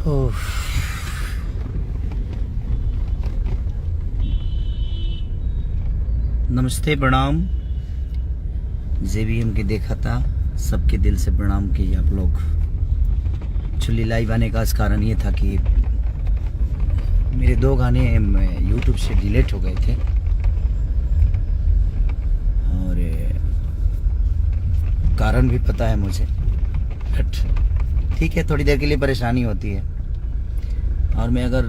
ओह, नमस्ते प्रणाम। जेबीएम के देखा था, सबके दिल से प्रणाम किए आप लोग। एक्चुअली लाइव आने का कारण ये था कि मेरे 2 गाने यूट्यूब से डिलीट हो गए थे और कारण भी पता है मुझे, बट ठीक है, थोड़ी देर के लिए परेशानी होती है। और मैं अगर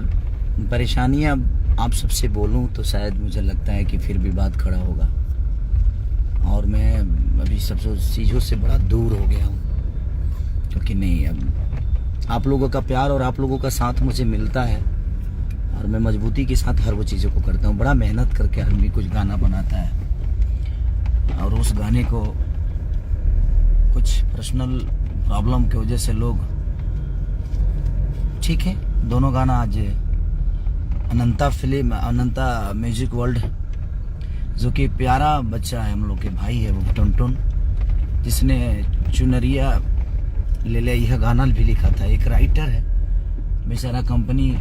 परेशानियां आप सबसे बोलूं तो शायद मुझे लगता है कि फिर भी बात खड़ा होगा, और मैं अभी सब चीज़ों से बड़ा दूर हो गया हूं। क्योंकि नहीं, अब आप लोगों का प्यार और आप लोगों का साथ मुझे मिलता है और मैं मजबूती के साथ हर वो चीज़ों को करता हूं। बड़ा मेहनत करके आदमी कुछ गाना बनाता है और उस गाने को कुछ पर्सनल प्रॉब्लम की वजह से लोग, ठीक है, दोनों गाना आज अनंता फिल्म, अनंता म्यूजिक वर्ल्ड, जो कि प्यारा बच्चा है, हम लोग के भाई है वो टुनटुन, जिसने चुनरिया ले ले यह गाना भी लिखा था। एक राइटर है बेचारा, कंपनी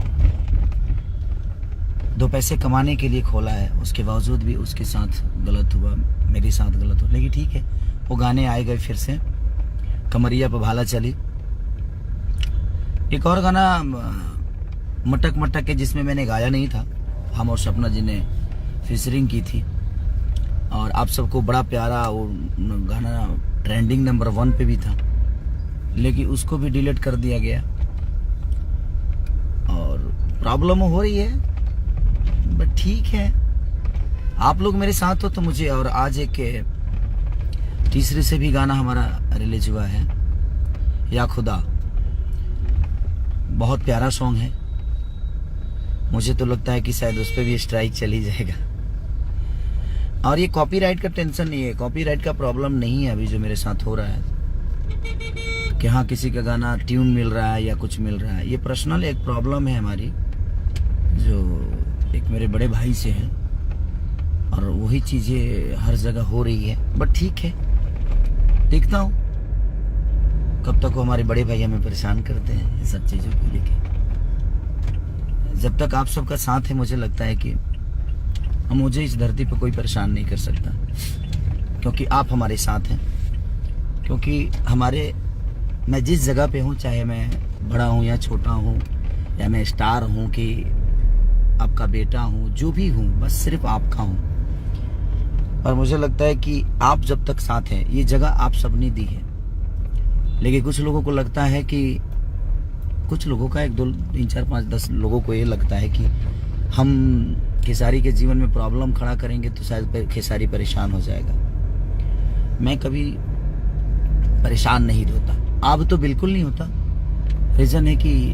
2 पैसे कमाने के लिए खोला है, उसके बावजूद भी उसके साथ गलत हुआ, मेरे साथ गलत हुआ। लेकिन ठीक है, वो गाने आए गए फिर से। कमरिया पे भाला चली, एक और गाना मटक मटक के, जिसमें मैंने गाया नहीं था, हम और सपना जी ने फीचरिंग की थी और आप सबको बड़ा प्यारा वो गाना ट्रेंडिंग नंबर 1 पे भी था, लेकिन उसको भी डिलीट कर दिया गया। और प्रॉब्लम हो रही है, बट ठीक है, आप लोग मेरे साथ हो तो मुझे। और आज एक तीसरे से भी गाना हमारा रिलीज हुआ है, या खुदा, बहुत प्यारा सॉन्ग है। मुझे तो लगता है कि शायद उस पर भी स्ट्राइक चली जाएगा। और ये कॉपीराइट का टेंशन नहीं है, कॉपीराइट का प्रॉब्लम नहीं है अभी जो मेरे साथ हो रहा है कि हाँ किसी का गाना ट्यून मिल रहा है या कुछ मिल रहा है। ये पर्सनल एक प्रॉब्लम है हमारी, जो एक मेरे बड़े भाई से है, और वही चीजें हर जगह हो रही है। बट ठीक है, देखता हूँ कब तक वो हमारे बड़े भाई हमें परेशान करते हैं इन सब चीजों को लेके। जब तक आप सबका साथ है, मुझे लगता है कि मुझे इस धरती पर कोई परेशान नहीं कर सकता, क्योंकि आप हमारे साथ हैं। क्योंकि मैं जिस जगह पे हूँ, चाहे मैं बड़ा हूँ या छोटा हूँ, या मैं स्टार हूँ कि आपका बेटा हूँ, जो भी हूँ, बस सिर्फ आपका हूँ। और मुझे लगता है कि आप जब तक साथ हैं, ये जगह आप सबने दी है। लेकिन कुछ लोगों को लगता है कि, कुछ लोगों का 1 2 3 4 5 10 लोगों को ये लगता है कि हम खेसारी के जीवन में प्रॉब्लम खड़ा करेंगे तो शायद खेसारी परेशान हो जाएगा। मैं कभी परेशान नहीं होता, अब तो बिल्कुल नहीं होता। रीजन है कि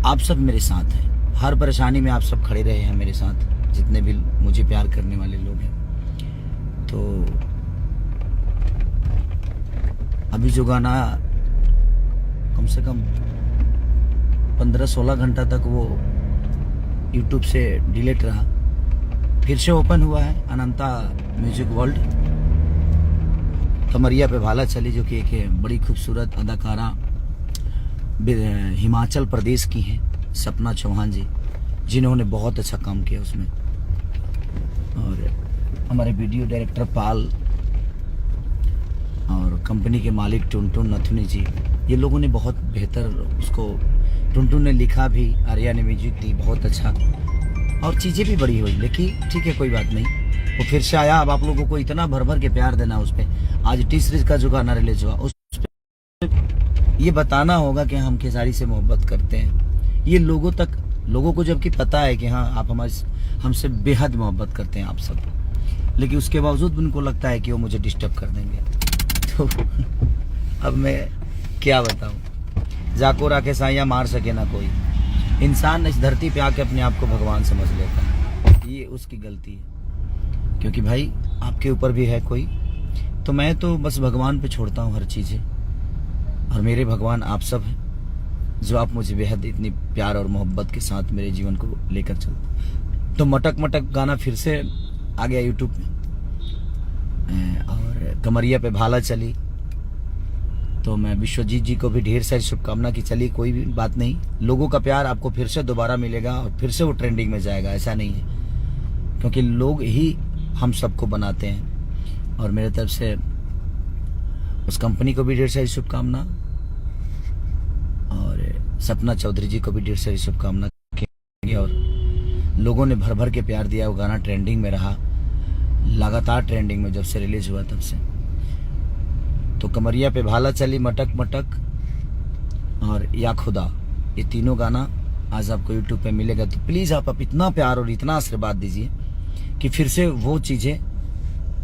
आप सब मेरे साथ हैं, हर परेशानी में आप सब खड़े रहे हैं मेरे साथ, जितने भी मुझे प्यार करने वाले लोग हैं। तो अभी जो गाना कम से कम 15-16 घंटा तक वो यूट्यूब से डिलीट रहा, फिर से ओपन हुआ है, अनंता म्यूजिक वर्ल्ड, कमरिया पे भाला चली, जो कि एक बड़ी खूबसूरत अदाकारा हिमाचल प्रदेश की हैं, सपना चौहान जी, जिन्होंने बहुत अच्छा काम किया उसमें। और हमारे वीडियो डायरेक्टर पाल और कंपनी के मालिक टुनटुन नथुनी जी, ये लोगों ने बहुत बेहतर उसको, टुनटुन ने लिखा भी, आर्या ने म्यूजिक दी, बहुत अच्छा, और चीज़ें भी बड़ी हुई। लेकिन ठीक है, कोई बात नहीं, वो फिर से आया। अब आप लोगों को इतना भर भर के प्यार देना उस पर। आज तीसरे का जो गाना रिलीज हुआ, उस पर ये बताना होगा कि हम खेसारी से मोहब्बत करते हैं। ये लोगों को जबकि पता है कि हाँ आप हमसे बेहद मोहब्बत करते हैं आप सब, लेकिन उसके बावजूद उनको लगता है कि वो मुझे डिस्टर्ब कर देंगे। तो अब मैं क्या बताऊं, जाको राखे साइया मार सके ना कोई। इंसान इस धरती पे आके अपने आप को भगवान समझ लेता है, ये उसकी गलती है। क्योंकि भाई आपके ऊपर भी है कोई, तो मैं तो बस भगवान पे छोड़ता हूँ हर चीजें, और मेरे भगवान आप सब हैं, जो आप मुझे बेहद इतनी प्यार और मोहब्बत के साथ मेरे जीवन को लेकर चलते। तो मटक मटक गाना फिर से आ गया यूट्यूब में, और कमरिया पे भाला चली, तो मैं विश्वजीत जी को भी ढेर सारी शुभकामना कि चलिए कोई भी बात नहीं, लोगों का प्यार आपको फिर से दोबारा मिलेगा और फिर से वो ट्रेंडिंग में जाएगा, ऐसा नहीं है, क्योंकि लोग ही हम सबको बनाते हैं। और मेरे तरफ से उस कंपनी को भी ढेर सारी शुभकामना और सपना चौधरी जी को भी ढेर सारी शुभकामना। और लोगों ने भर भर के प्यार दिया, वो गाना ट्रेंडिंग में रहा, लगातार ट्रेंडिंग में जब से रिलीज हुआ तब से। तो कमरिया पे भाला चली, मटक मटक और या खुदा, ये तीनों गाना आज आपको यूट्यूब पे मिलेगा। तो प्लीज़ आप इतना प्यार और इतना आशीर्वाद दीजिए कि फिर से वो चीज़ें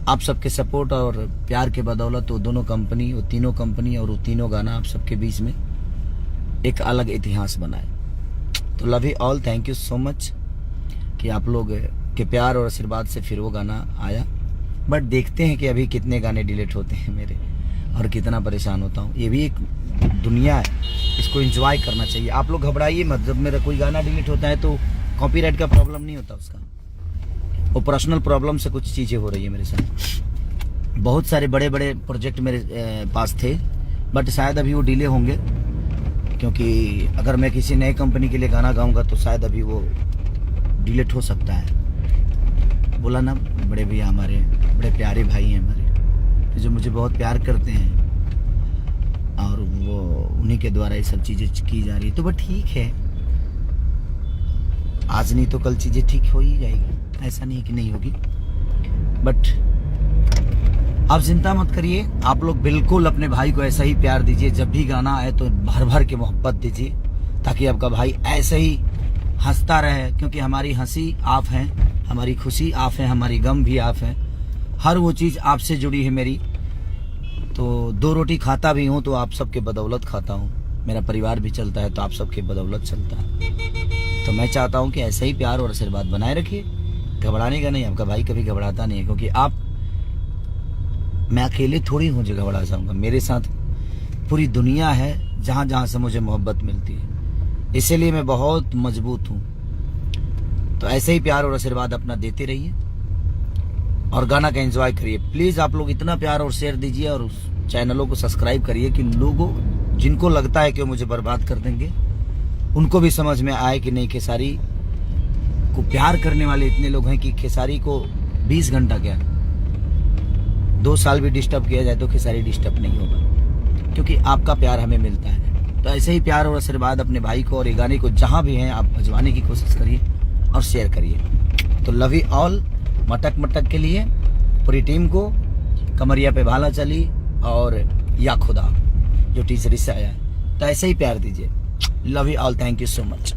आप सबके सपोर्ट और प्यार के बदौलत वो दोनों कंपनी, वो तीनों कंपनी और वो तीनों गाना आप सबके बीच में एक अलग इतिहास बनाए। तो love you all, thank you so much कि आप लोग के प्यार और आशीर्वाद से फिर वो गाना आया। बट देखते हैं कि अभी कितने गाने डिलीट होते हैं मेरे और कितना परेशान होता हूँ। ये भी एक दुनिया है, इसको एंजॉय करना चाहिए। आप लोग घबराइए मत, जब मेरा कोई गाना डिलीट होता है तो कॉपीराइट का प्रॉब्लम नहीं होता उसका, वो पर्सनल प्रॉब्लम से कुछ चीज़ें हो रही है मेरे साथ। बहुत सारे बड़े बड़े प्रोजेक्ट मेरे पास थे, बट शायद अभी वो डिले होंगे, क्योंकि अगर मैं किसी नए कंपनी के लिए गाना गाऊंगा तो शायद अभी वो डिलीट हो सकता है। बोला ना, बड़े भैया हमारे बड़े प्यारे भाई हैं हमारे, जो मुझे बहुत प्यार करते हैं और वो उन्हीं के द्वारा ये सब चीज़ें की जा रही है। तो वह ठीक है, आज नहीं तो कल चीज़ें ठीक हो ही जाएगी, ऐसा नहीं कि नहीं होगी। बट आप चिंता मत करिए, आप लोग बिल्कुल अपने भाई को ऐसा ही प्यार दीजिए। जब भी गाना आए तो भर भर के मोहब्बत दीजिए, ताकि आपका भाई ऐसे ही हंसता रहे, क्योंकि हमारी हंसी आप हैं, हमारी खुशी आप हैं, हमारी गम भी आप हैं। हर वो चीज़ आपसे जुड़ी है मेरी। तो दो रोटी खाता भी हूँ तो आप सबके बदौलत खाता हूँ, मेरा परिवार भी चलता है तो आप सबके बदौलत चलता है। तो मैं चाहता हूँ कि ऐसा ही प्यार और आशीर्वाद बनाए रखिए, घबराने का नहीं। आपका भाई कभी घबराता नहीं है, क्योंकि मैं अकेले थोड़ी हूँ जो घबरा जाऊँगा। मेरे साथ पूरी दुनिया है जहाँ जहाँ से मुझे मोहब्बत मिलती है, इसीलिए मैं बहुत मजबूत हूँ। तो ऐसे ही प्यार और आशीर्वाद अपना देते रहिए और गाना का एंजॉय करिए। प्लीज़ आप लोग इतना प्यार और शेयर दीजिए और उस चैनलों को सब्सक्राइब करिए कि लोगों जिनको लगता है कि वो मुझे बर्बाद कर देंगे, उनको भी समझ में आए कि नहीं, खेसारी को प्यार करने वाले इतने लोग हैं कि खेसारी को 20 घंटा क्या 2 साल भी डिस्टर्ब किया जाए तो खेसारी डिस्टर्ब नहीं होगा, क्योंकि आपका प्यार हमें मिलता है। तो ऐसे ही प्यार और आशीर्वाद अपने भाई को और ये गाने को जहाँ भी हैं आप भिजवाने की कोशिश करिए और शेयर करिए। तो लव यू ऑल, मटक मटक के लिए पूरी टीम को, कमरिया पे भाला चली और या खुदा जो टीचरी से आया है। तो ऐसे ही प्यार दीजिए। Love you all, thank you so much.